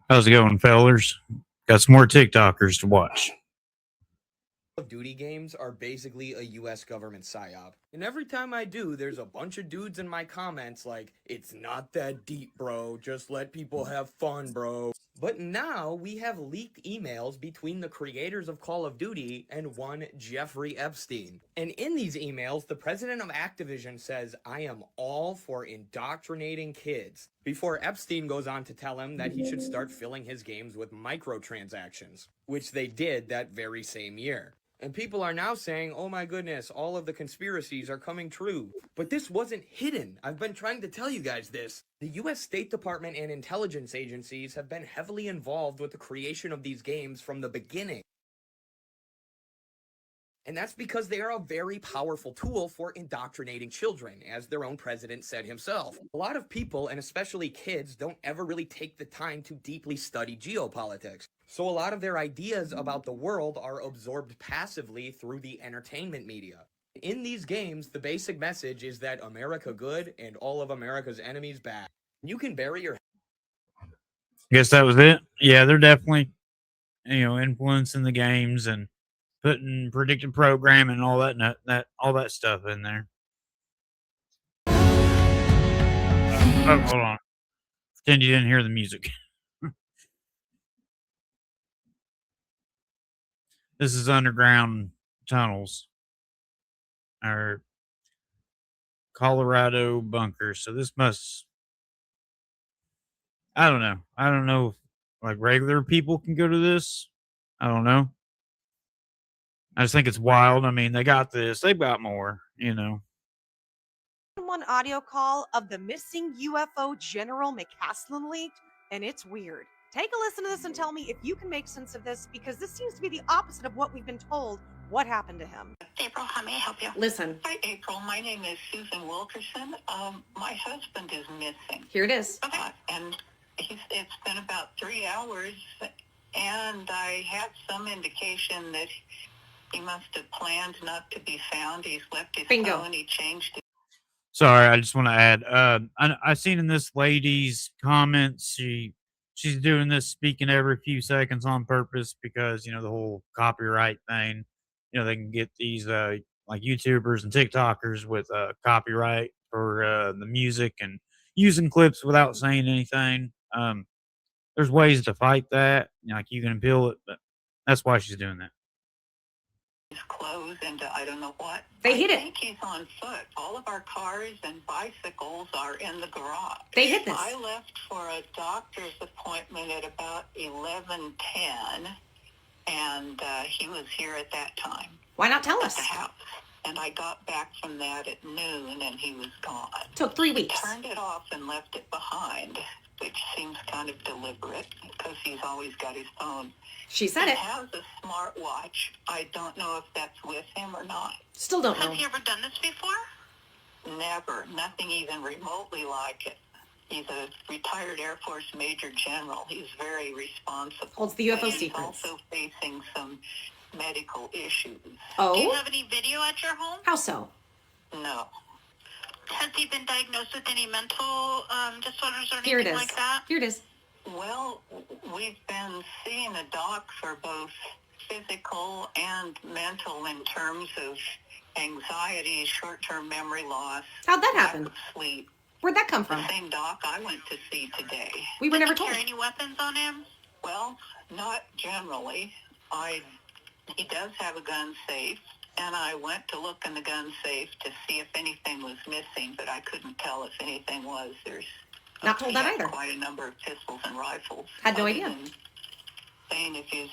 How's it going, fellers? Got some more TikTokers to watch. Of Duty games are basically a US government psyop. And every time I do, there's a bunch of dudes in my comments like, it's not that deep, bro. Just let people have fun, bro. But now we have leaked emails between the creators of Call of Duty and one Jeffrey Epstein. And in these emails, the president of Activision says, I am all for indoctrinating kids, before Epstein goes on to tell him that he should start filling his games with microtransactions, which they did that very same year. And people are now saying, oh my goodness, all of the conspiracies are coming true. But this wasn't hidden. I've been trying to tell you guys this. The US State Department and intelligence agencies have been heavily involved with the creation of these games from the beginning. And that's because they are a very powerful tool for indoctrinating children, as their own president said himself. A lot of people, and especially kids, don't ever really take the time to deeply study geopolitics. So a lot of their ideas about the world are absorbed passively through the entertainment media. In these games, the basic message is that America good and all of America's enemies bad. You can bury your... Guess that was it. Yeah, they're definitely, influencing the games and putting predictive programming and all all that stuff in there. Oh, hold on. Pretend you didn't hear the music. This is underground tunnels or Colorado bunker. So this must, I don't know. I don't know if like regular people can go to this. I don't know. I just think it's wild. I mean, they got this. They've got more, One audio call of the missing UFO General McCaslin leaked, and it's weird. Take a listen to this and tell me if you can make sense of this, because this seems to be the opposite of what we've been told. What happened to him? April, how may I help you? Listen. Hi, April. My name is Susan Wilkerson. My husband is missing. Here it is. Okay. And it's been about 3 hours, and I have some indication that he must have planned not to be found. He's left his phone. He changed it. Sorry, I just want to add. I seen in this lady's comments, she's doing this, speaking every few seconds on purpose because the whole copyright thing. They can get these like YouTubers and TikTokers with copyright for the music and using clips without saying anything. There's ways to fight that. Like you can appeal it, but that's why she's doing that. His clothes into I don't know what. They hit it. I think he's on foot. All of our cars and bicycles are in the garage. They hit this. I left for a doctor's appointment at about 11:10, and he was here at that time. Why not tell us? At the house. And I got back from that at noon, and he was gone. Took 3 weeks. He turned it off and left it behind, which seems kind of deliberate because he's always got his phone. She said it. He has a smartwatch. I don't know if that's with him or not. Still don't know. Has he ever done this before? Never. Nothing even remotely like it. He's a retired Air Force Major General. He's very responsible. Holds the UFO secrets. He's also facing some medical issues. Oh? Do you have any video at your home? How so? No. Has he been diagnosed with any mental disorders or Here it anything is. like that? Here it is. Well, we've been seeing a doc for both physical and mental in terms of anxiety, short-term memory loss. How'd that lack happen? of sleep. Where'd that come from? The same doc I went to see today. We were never Does he told. carry any weapons on him? Well, not generally. He does have a gun safe, and I went to look in the gun safe to see if anything was missing, but I couldn't tell if anything was. There's Not told that either. Quite a number of pistols and rifles. Had no idea. Saying if his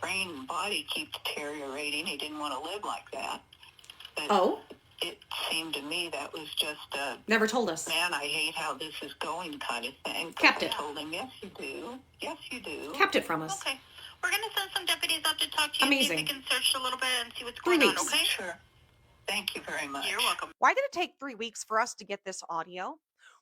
brain and body keep deteriorating, he didn't want to live like that. But Oh? it seemed to me that was just a Never told us. man, I hate how this is going kind of thing. Kept I it. told him, yes, you do. Yes, you do. Kept it from us. Okay. We're going to send some deputies out to talk to you, Amazing. see if we can search a little bit and see what's 3 going on, weeks. okay? Sure. Thank you very much. You're welcome. Why did it take 3 weeks for us to get this audio?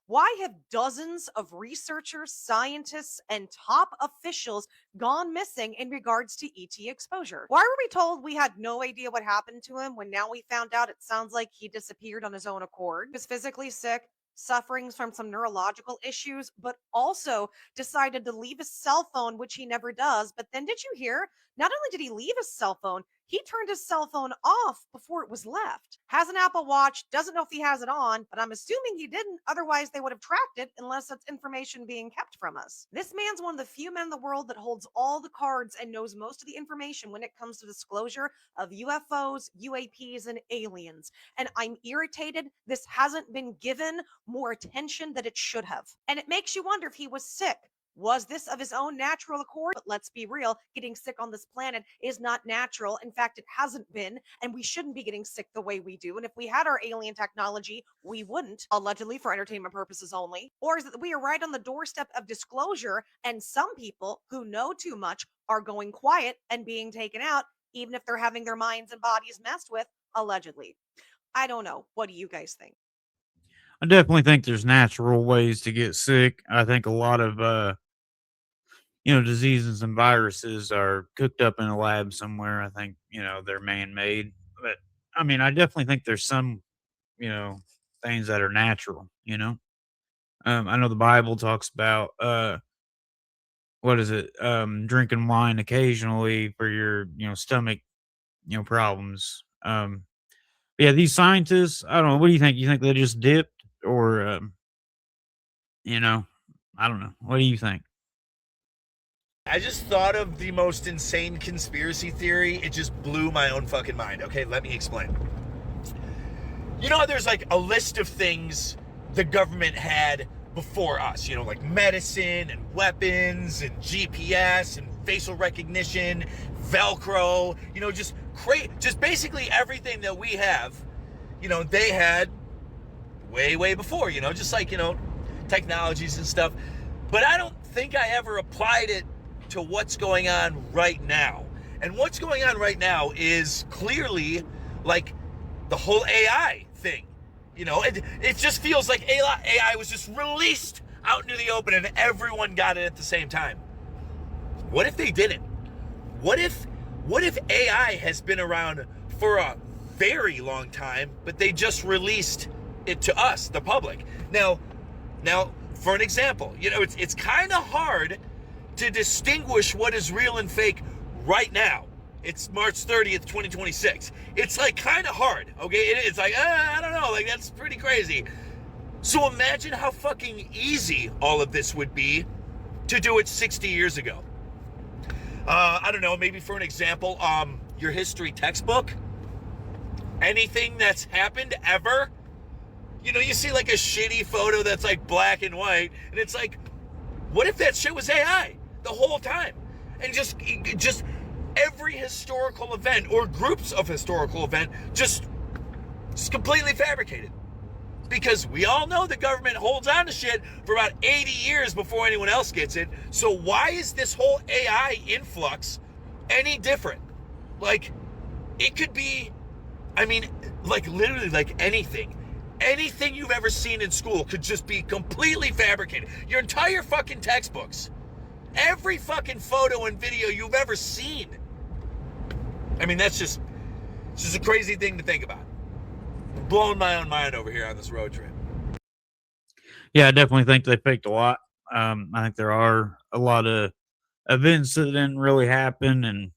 Why have dozens of researchers, scientists, and top officials gone missing in regards to ET exposure? Why were we told we had no idea what happened to him when now we found out it sounds like he disappeared on his own accord? He was physically sick, suffering from some neurological issues, but also decided to leave his cell phone, which he never does. But then did you hear? Not only did he leave his cell phone, he turned his cell phone off before it was left. Has an Apple Watch, doesn't know if he has it on, but I'm assuming he didn't. Otherwise, they would have tracked it unless it's information being kept from us. This man's one of the few men in the world that holds all the cards and knows most of the information when it comes to disclosure of UFOs, UAPs, and aliens. And I'm irritated this hasn't been given more attention that it should have. And it makes you wonder if he was sick. Was this of his own natural accord? But let's be real, getting sick on this planet is not natural. In fact, it hasn't been, and we shouldn't be getting sick the way we do. And if we had our alien technology, we wouldn't, allegedly for entertainment purposes only. Or is it that we are right on the doorstep of disclosure, and some people who know too much are going quiet and being taken out, even if they're having their minds and bodies messed with, allegedly? I don't know. What do you guys think? I definitely think there's natural ways to get sick. I think a lot of diseases and viruses are cooked up in a lab somewhere. I think, they're man-made. But I mean, I definitely think there's some, you know, things that are natural. I know the Bible talks about what is it? Drinking wine occasionally for your, stomach, problems. Yeah, these scientists, I don't know, what do you think? You think they just dipped or you know, I don't know. What do you think? I just thought of the most insane conspiracy theory. It just blew my own fucking mind. Okay, let me explain. You know how there's like a list of things the government had before us, like medicine and weapons and GPS and facial recognition, Velcro, just basically everything that we have, they had way before, just like, technologies and stuff. But I don't think I ever applied it to what's going on right now. And what's going on right now is clearly like the whole AI thing. It just feels like AI was just released out into the open and everyone got it at the same time. What if they didn't? What if AI has been around for a very long time, but they just released it to us, the public? Now, for an example, it's kind of hard to distinguish what is real and fake right now. It's March 30th, 2026. It's like kind of hard, okay? It's like, I don't know, like that's pretty crazy. So imagine how fucking easy all of this would be to do it 60 years ago. I don't know, maybe for an example, your history textbook, anything that's happened ever, you see like a shitty photo that's like black and white, and it's like, what if that shit was AI the whole time? And just every historical event or groups of historical event just completely fabricated. Because we all know the government holds on to shit for about 80 years before anyone else gets it. So why is this whole AI influx any different? Like, it could be, like literally like anything. Anything you've ever seen in school could just be completely fabricated. Your entire fucking textbooks. Every fucking photo and video you've ever seen. It's just a crazy thing to think about. I'm blowing my own mind over here on this road trip. Yeah, I definitely think they faked a lot. I think there are a lot of events that didn't really happen, and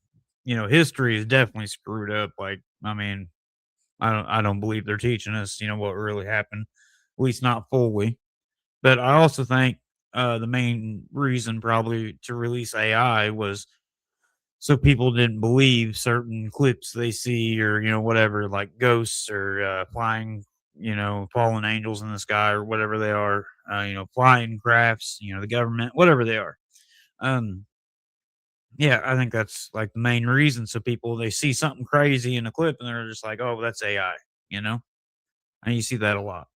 history is definitely screwed up. Like, I don't believe they're teaching us, what really happened, at least not fully. But I also think the main reason probably to release AI was so people didn't believe certain clips they see or, whatever, like ghosts or flying, fallen angels in the sky or whatever they are, flying crafts, the government, whatever they are. Yeah, I think that's like the main reason. So people, they see something crazy in a clip and they're just like, oh, that's AI, and you see that a lot.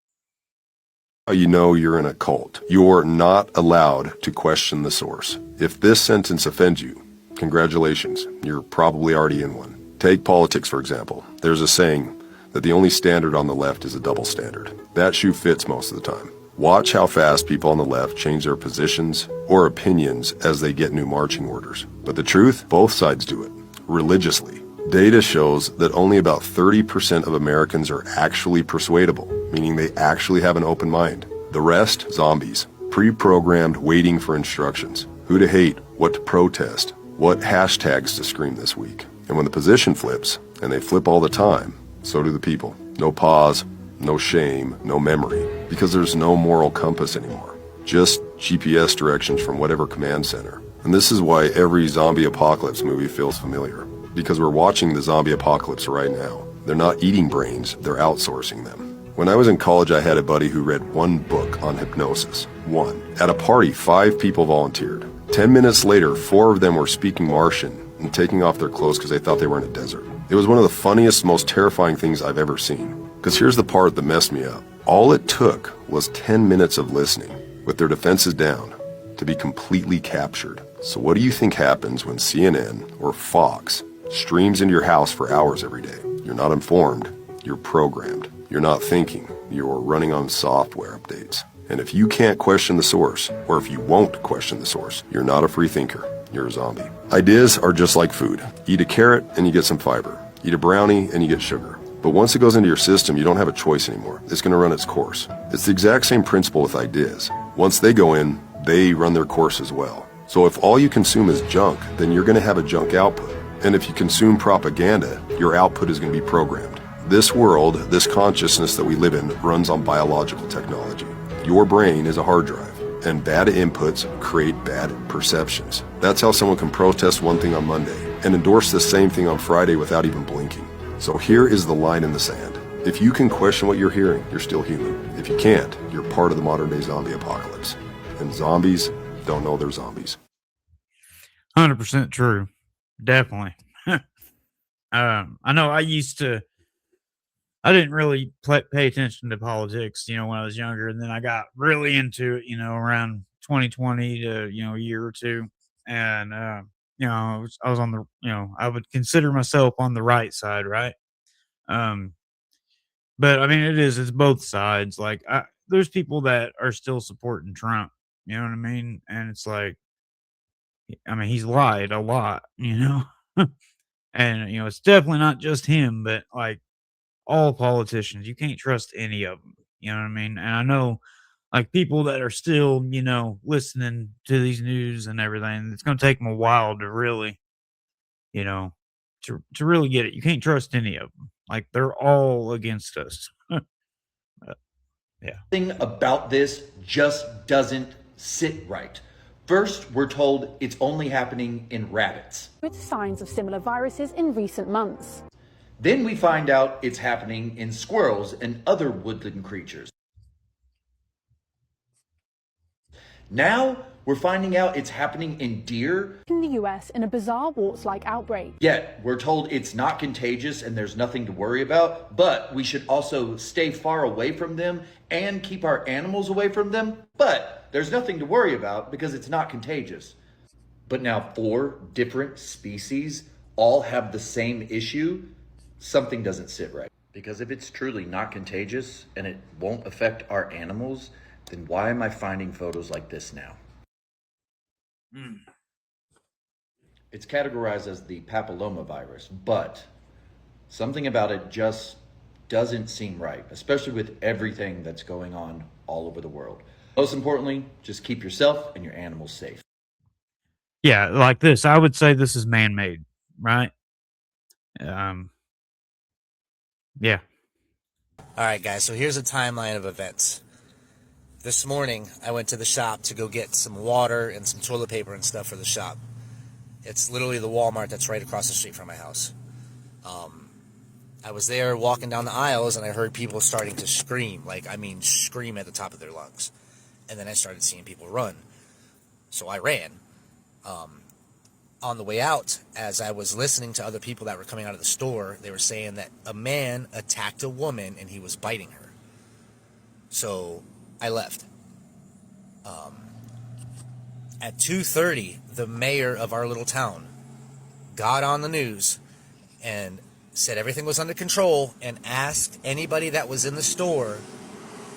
You know you're in a cult. You're not allowed to question the source. If this sentence offends you, congratulations, you're probably already in one. Take politics, for example. There's a saying that the only standard on the left is a double standard. That shoe fits most of the time. Watch how fast people on the left change their positions or opinions as they get new marching orders. But the truth, both sides do it, religiously. Data shows that only about 30% of Americans are actually persuadable, meaning they actually have an open mind. The rest, zombies. Pre-programmed, waiting for instructions. Who to hate, what to protest, what hashtags to scream this week. And when the position flips, and they flip all the time, so do the people. No pause, no shame, no memory, because there's no moral compass anymore. Just GPS directions from whatever command center. And this is why every zombie apocalypse movie feels familiar. Because we're watching the zombie apocalypse right now. They're not eating brains, they're outsourcing them. When I was in college, I had a buddy who read one book on hypnosis. One. At a party, 5 people volunteered. 10 minutes later, 4 of them were speaking Martian and taking off their clothes because they thought they were in a desert. It was one of the funniest, most terrifying things I've ever seen. Because here's the part that messed me up. All it took was 10 minutes of listening, with their defenses down, to be completely captured. So what do you think happens when CNN or Fox streams into your house for hours every day? You're not informed, you're programmed. You're not thinking, you're running on software updates. And if you can't question the source, or if you won't question the source, you're not a free thinker, you're a zombie. Ideas are just like food. Eat a carrot and you get some fiber. Eat a brownie and you get sugar. But once it goes into your system, you don't have a choice anymore. It's going to run its course. It's the exact same principle with ideas. Once they go in, they run their course as well. So if all you consume is junk, then you're going to have a junk output. And if you consume propaganda, your output is going to be programmed. This world, this consciousness that we live in, runs on biological technology. Your brain is a hard drive, and bad inputs create bad perceptions. That's how someone can protest one thing on Monday and endorse the same thing on Friday without even blinking. So here is the line in the sand. If you can question what you're hearing, you're still human. If you can't, you're part of the modern day zombie apocalypse. And zombies don't know they're zombies. 100% true. Definitely. I know I didn't really pay attention to politics, when I was younger. And then I got really into it, around 2020 to, a year or two. And, I was on the, I would consider myself on the right side, right? But I mean, it's both sides. Like, there's people that are still supporting Trump, you know what I mean? And it's like, I mean, he's lied a lot, and, it's definitely not just him, but like, all politicians. You can't trust any of them. You know what I mean? And I know, like, people that are still, listening to these news and everything, it's going to take them a while to really, to really get it. You can't trust any of them. Like, they're all against us. Yeah. Thing about this just doesn't sit right. First, we're told it's only happening in rabbits. With signs of similar viruses in recent months. Then we find out it's happening in squirrels and other woodland creatures. Now we're finding out it's happening in deer. In the US in a bizarre warts-like outbreak. Yet we're told it's not contagious and there's nothing to worry about, but we should also stay far away from them and keep our animals away from them. But there's nothing to worry about because it's not contagious. But now 4 different species all have the same issue. Something doesn't sit right. Because if it's truly not contagious and it won't affect our animals, then why am I finding photos like this now? It's categorized as the papillomavirus, but something about it just doesn't seem right, especially with everything that's going on all over the world. Most importantly, just keep yourself and your animals safe. Yeah, like this. I would say this is man-made, right? Yeah. All right, guys, so here's a timeline of events. This morning, I went to the shop to go get some water and some toilet paper and stuff for the shop. It's literally the Walmart that's right across the street from my house. I was there walking down the aisles, and I heard people starting to scream. Scream at the top of their lungs. And then I started seeing people run. So I ran. On the way out, as I was listening to other people that were coming out of the store, they were saying that a man attacked a woman and he was biting her. So I left. At 2:30, the mayor of our little town got on the news and said everything was under control and asked anybody that was in the store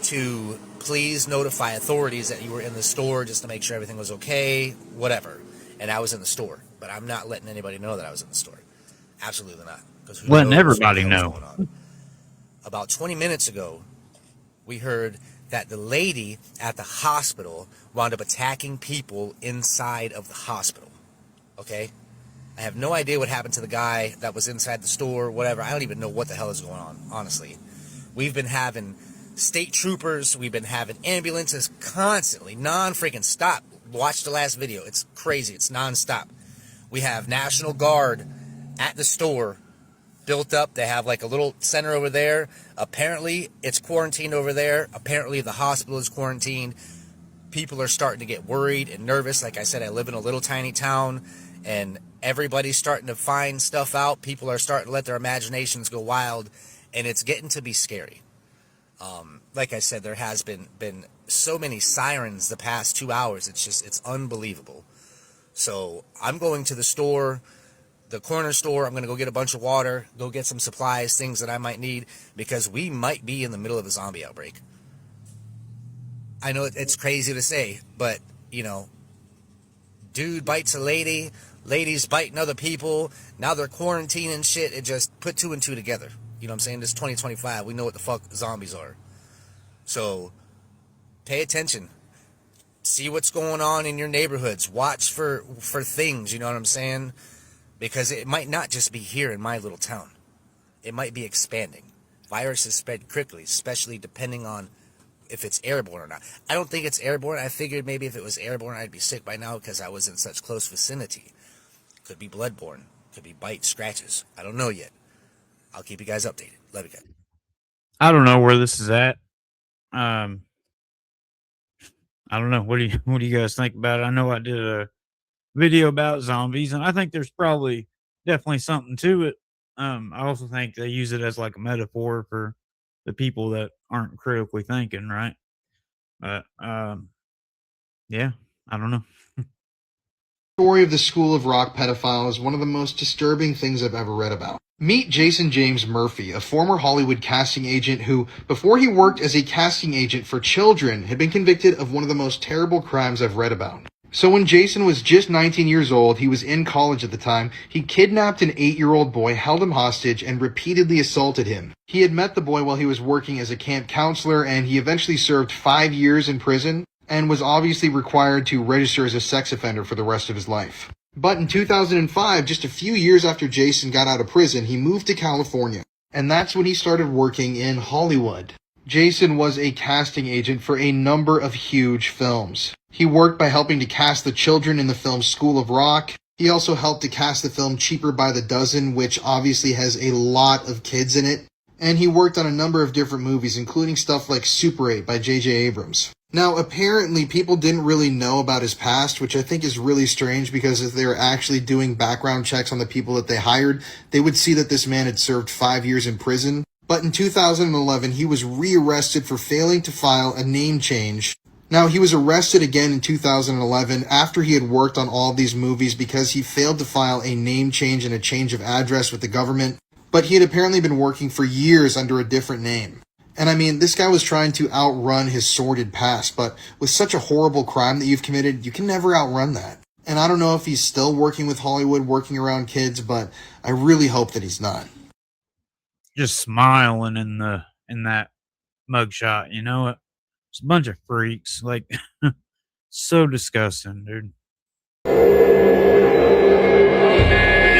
to please notify authorities that you were in the store just to make sure everything was okay, whatever. And I was in the store, but I'm not letting anybody know that I was in the store. Absolutely not. Letting everybody know. About 20 minutes ago, we heard that the lady at the hospital wound up attacking people inside of the hospital. Okay? I have no idea what happened to the guy that was inside the store, whatever. I don't even know what the hell is going on, honestly. We've been having state troopers, we've been having ambulances constantly, non-freaking stop. Watch the last video. It's crazy. It's non-stop. We have National Guard at the store built up. They have like a little center over there. Apparently, it's quarantined over there. Apparently, the hospital is quarantined. People are starting to get worried and nervous. Like I said, I live in a little tiny town, and everybody's starting to find stuff out. People are starting to let their imaginations go wild, and it's getting to be scary. Like I said, there has been so many sirens the past 2 hours. It's unbelievable. So I'm going to the store, the corner store. I'm going to go get a bunch of water, go get some supplies, things that I might need, because we might be in the middle of a zombie outbreak. I know it's crazy to say, but, you know, dude bites a lady, ladies biting other people, now they're quarantining shit. It just put 2 and 2 together. You know what I'm saying? This is 2025. We know what the fuck zombies are. So pay attention. See what's going on in your neighborhoods. Watch for things, you know what I'm saying? Because it might not just be here in my little town. It might be expanding. Viruses spread quickly, especially depending on if it's airborne or not. I don't think it's airborne. I figured maybe if it was airborne, I'd be sick by now because I was in such close vicinity. Could be bloodborne. Could be bites, scratches. I don't know yet. I'll keep you guys updated. Love you guys. I don't know where this is at. I don't know. What do you guys think about it? I know I did a video about zombies, and I think there's probably definitely something to it. I also think they use it as like a metaphor for the people that aren't critically thinking, right? But yeah, I don't know. Story of the School of Rock pedophile is one of the most disturbing things I've ever read about. Meet Jason James Murphy, a former Hollywood casting agent who, before he worked as a casting agent for children, had been convicted of one of the most terrible crimes I've read about. So when Jason was just 19 years old, he was in college at the time, he kidnapped an 8-year-old boy, held him hostage, and repeatedly assaulted him. He had met the boy while he was working as a camp counselor, and he eventually served 5 years in prison, and was obviously required to register as a sex offender for the rest of his life. But in 2005, just a few years after Jason got out of prison, he moved to California. And that's when he started working in Hollywood. Jason was a casting agent for a number of huge films. He worked by helping to cast the children in the film School of Rock. He also helped to cast the film Cheaper by the Dozen, which obviously has a lot of kids in it. And he worked on a number of different movies, including stuff like Super 8 by J.J. Abrams. Now, apparently, people didn't really know about his past, which I think is really strange because if they were actually doing background checks on the people that they hired, they would see that this man had served 5 years in prison. But in 2011, he was rearrested for failing to file a name change. Now, he was arrested again in 2011 after he had worked on all of these movies because he failed to file a name change and a change of address with the government. But he had apparently been working for years under a different name. And I mean, this guy was trying to outrun his sordid past, but with such a horrible crime that you've committed, you can never outrun that. And I don't know if he's still working with Hollywood, working around kids, but I really hope that he's not. Just smiling in that mugshot, you know it. It's a bunch of freaks, like so disgusting, dude. He's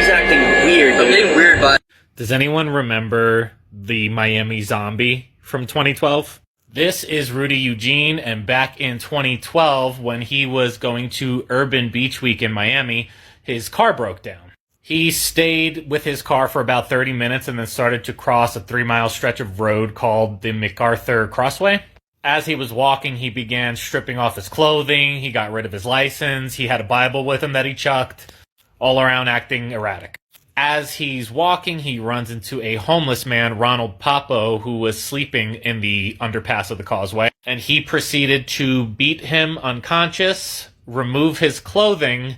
acting weird, but getting weird, but does anyone remember the Miami Zombie from 2012? This is Rudy Eugene, and back in 2012, when he was going to Urban Beach Week in Miami, his car broke down. He stayed with his car for about 30 minutes and then started to cross a 3-mile stretch of road called the MacArthur Crossway. As he was walking, he began stripping off his clothing, he got rid of his license, he had a Bible with him that he chucked, all around acting erratic. As he's walking, he runs into a homeless man, Ronald Papo, who was sleeping in the underpass of the causeway, and he proceeded to beat him unconscious, remove his clothing,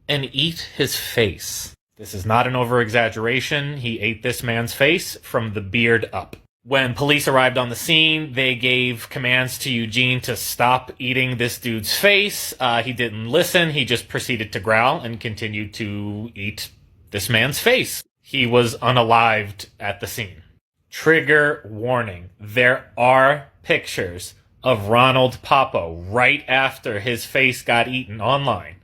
and eat his face. This is not an over-exaggeration. He ate this man's face from the beard up. When police arrived on the scene, they gave commands to Eugene to stop eating this dude's face. He didn't listen. He just proceeded to growl and continued to eat this man's face. He was unalived at the scene. Trigger warning. There are pictures of Ronald Papa right after his face got eaten online.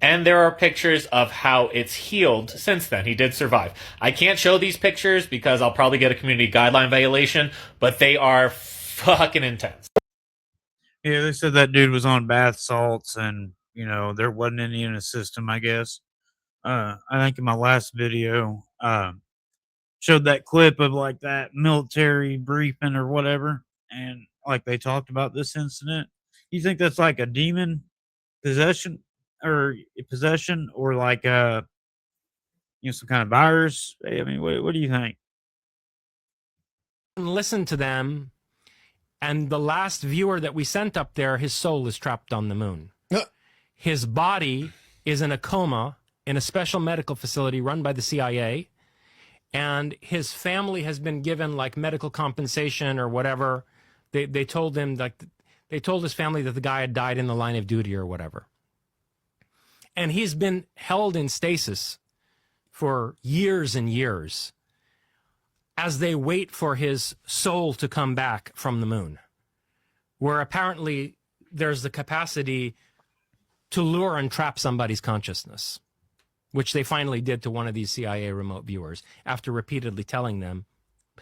And there are pictures of how it's healed since then. He did survive. I can't show these pictures because I'll probably get a community guideline violation, but they are fucking intense. Yeah, they said that dude was on bath salts and, you know, there wasn't any in his system, I guess. I think in my last video, showed that clip of like that military briefing or whatever, and like they talked about this incident. You think that's like a demon possession or like some kind of virus? I mean, what do you think? And listen to them, and the last viewer that we sent up there, his soul is trapped on the moon. His body is in a coma in a special medical facility run by the CIA, and his family has been given like medical compensation or whatever. They told him, like, they told his family that the guy had died in the line of duty or whatever. And he's been held in stasis for years and years as they wait for his soul to come back from the moon, where apparently there's the capacity to lure and trap somebody's consciousness, which they finally did to one of these CIA remote viewers after repeatedly telling them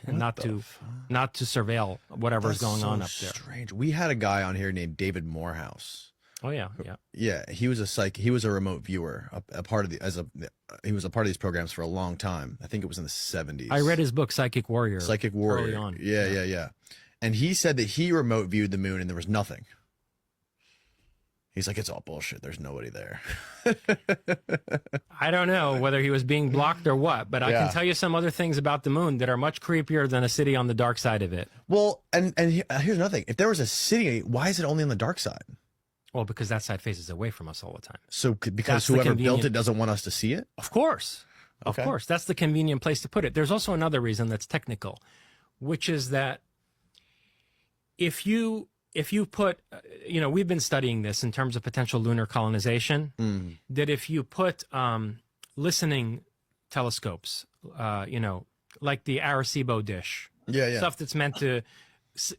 not to surveil whatever's going on up there. Strange. We had a guy on here named David Morehouse. Oh yeah, yeah. He was a remote viewer, a part of he was a part of these programs for a long time. I think it was in the 70s. I read his book Psychic Warrior. Early on. Yeah. And he said that he remote viewed the moon and there was nothing. He's like, it's all bullshit. There's nobody there. I don't know whether he was being blocked or what, but I can tell you some other things about the moon that are much creepier than a city on the dark side of it. Well, and here's another thing. If there was a city, why is it only on the dark side? Well, because that side faces away from us all the time. So because whoever built it doesn't want us to see it? Of course. Of Okay. course. That's the convenient place to put it. There's also another reason that's technical, which is that if you put, we've been studying this in terms of potential lunar colonization, that if you put listening telescopes, like the Arecibo dish, stuff that's meant to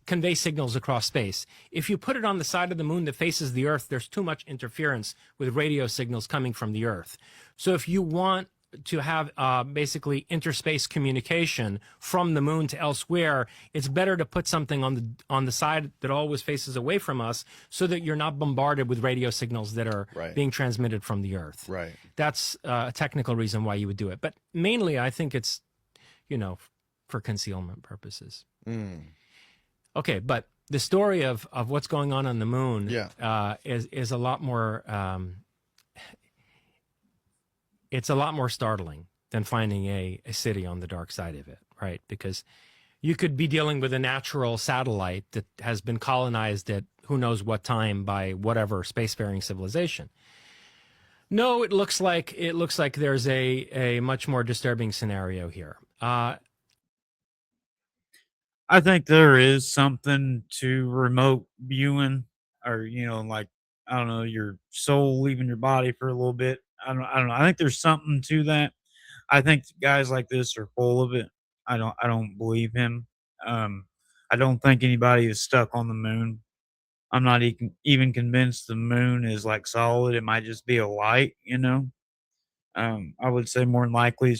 convey signals across space. If you put it on the side of the moon that faces the Earth, there's too much interference with radio signals coming from the Earth. So if you want to have basically interspace communication from the moon to elsewhere, it's better to put something on the side that always faces away from us, so that you're not bombarded with radio signals that are being transmitted from the Earth. Right. That's a technical reason why you would do it, but mainly I think it's, for concealment purposes. Okay, but the story of what's going on the moon is a lot more. It's a lot more startling than finding a city on the dark side of it, right? Because you could be dealing with a natural satellite that has been colonized at who knows what time by whatever spacefaring civilization. No, it looks like there's a much more disturbing scenario here. I think there is something to remote viewing, or like, I don't know, your soul leaving your body for a little bit. I don't know. I think there's something to that. I think guys like this are full of it. I don't believe him. I don't think anybody is stuck on the moon. I'm not even convinced the moon is like solid. It might just be a light, I would say more than likely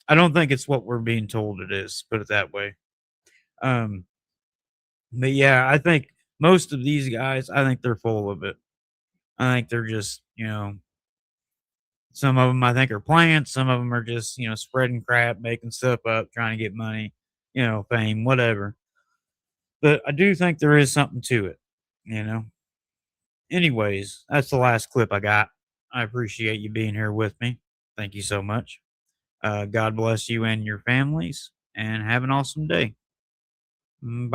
I don't think it's what we're being told it is, put it that way. But yeah, I think most of these guys, I think they're full of it. I think they're just, some of them I think are plants. Some of them are just, spreading crap, making stuff up, trying to get money, fame, whatever. But I do think there is something to it, Anyways, that's the last clip I got. I appreciate you being here with me. Thank you so much. God bless you and your families, and have an awesome day. Bye.